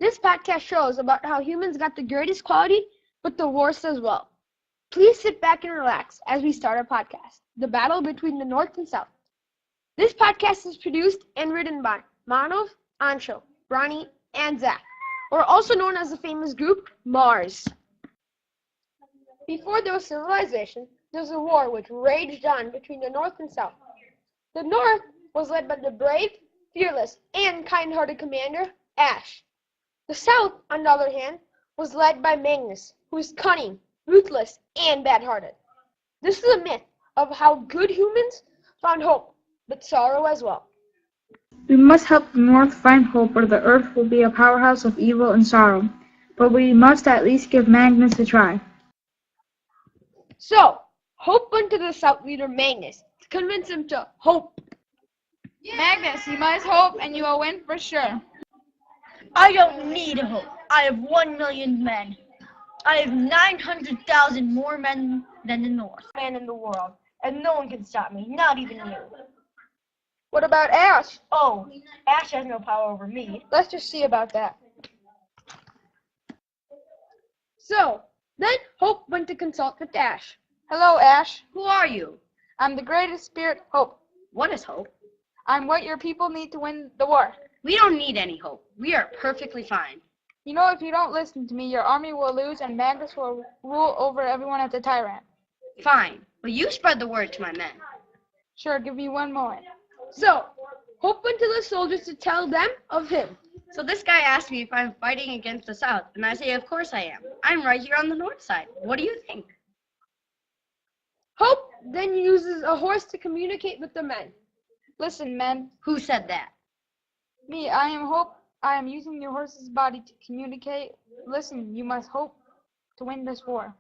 This podcast shows about how humans got the greatest quality, but the worst as well. Please sit back and relax as we start our podcast, The Battle Between the North and South. This podcast is produced and written by Manav, Ansho, Ronnie, and Zach, or also known as the famous group Mars. Before there was civilization, there was a war which raged on between the North and South. The North was led by the brave, fearless, and kind-hearted commander, Ash. The South, on the other hand, was led by Magnus, who is cunning, ruthless, and bad-hearted. This is a myth of how good humans found hope, but sorrow as well. We must help the North find hope, or the Earth will be a powerhouse of evil and sorrow. But we must at least give Magnus a try. So, Hope went to the South leader Magnus to convince him to hope. Magnus, you must hope and you will win for sure. I don't need hope. I have 1 million men. I have 900,000 more men than the North. Man in the world, and no one can stop me, not even you. What about Ash? Oh, Ash has no power over me. Let's just see about that. So, then Hope went to consult with Ash. Hello, Ash. Who are you? I'm the greatest spirit, Hope. What is hope? I'm what your people need to win the war. We don't need any hope. We are perfectly fine. You know, if you don't listen to me, your army will lose and Magnus will rule over everyone as a tyrant. Fine, but you spread the word to my men. Sure, give me one moment. So, Hope went to the soldiers to tell them of him. So this guy asked me if I'm fighting against the South, and I say, of course I am. I'm right here on the North side. What do you think? Hope then uses a horse to communicate with the men. Listen, men. Who said that? Me, I am Hope. I am using your horse's body to communicate. Listen, you must hope to win this war.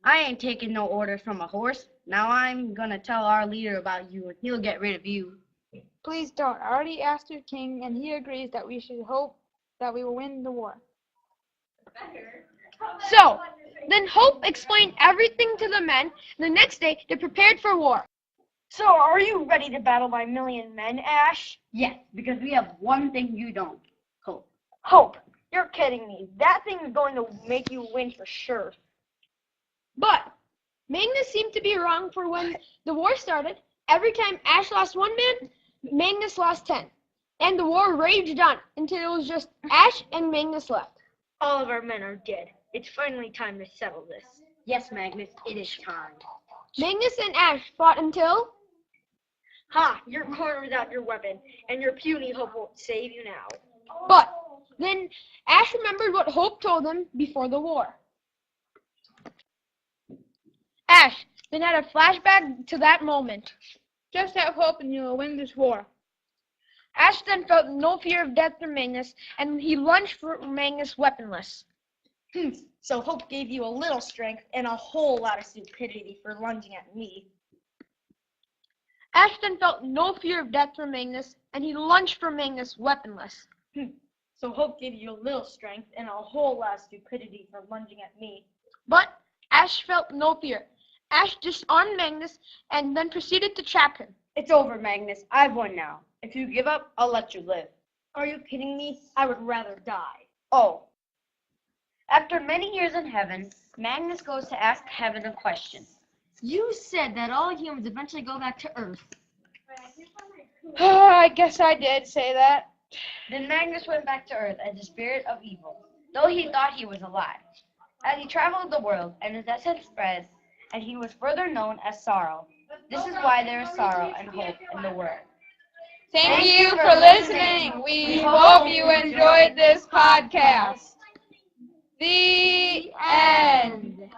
I ain't taking no orders from a horse. Now I'm gonna tell our leader about you, and he'll get rid of you. Please don't. I already asked your king, and he agrees that we should hope that we will win the war. So, then Hope explained everything to the men, and the next day they prepared for war. So, are you ready to battle my million men, Ash? Yes, because we have one thing you don't. Hope. Hope? You're kidding me. That thing is going to make you win for sure. But Magnus seemed to be wrong, for when the war started, every time Ash lost one man, Magnus lost 10. And the war raged on until it was just Ash and Magnus left. All of our men are dead. It's finally time to settle this. Yes, Magnus, it is time. Magnus and Ash fought until... Ha! You're cornered without your weapon, and your puny hope won't save you now. But then Ash remembered what Hope told him before the war. Ash then had a flashback to that moment. Just have hope and you will win this war. Ash then felt no fear of death from Magnus, and he lunged for Magnus weaponless. So hope gave you a little strength and a whole lot of stupidity for lunging at me. Ash then felt no fear of death from Magnus, and he lunged for Magnus weaponless. So hope gave you a little strength and a whole lot of stupidity for lunging at me. But Ash felt no fear. Ash disarmed Magnus and then proceeded to trap him. It's over, Magnus. I've won now. If you give up, I'll let you live. Are you kidding me? I would rather die. Oh. After many years in heaven, Magnus goes to ask heaven a question. You said that all humans eventually go back to Earth. I guess I did say that. Then Magnus went back to Earth as the spirit of evil, though he thought he was alive. As he traveled the world, and his essence spread, and he was further known as Sorrow. This is why there is sorrow and hope in the world. Thank you for listening. We hope you enjoyed this podcast. The end.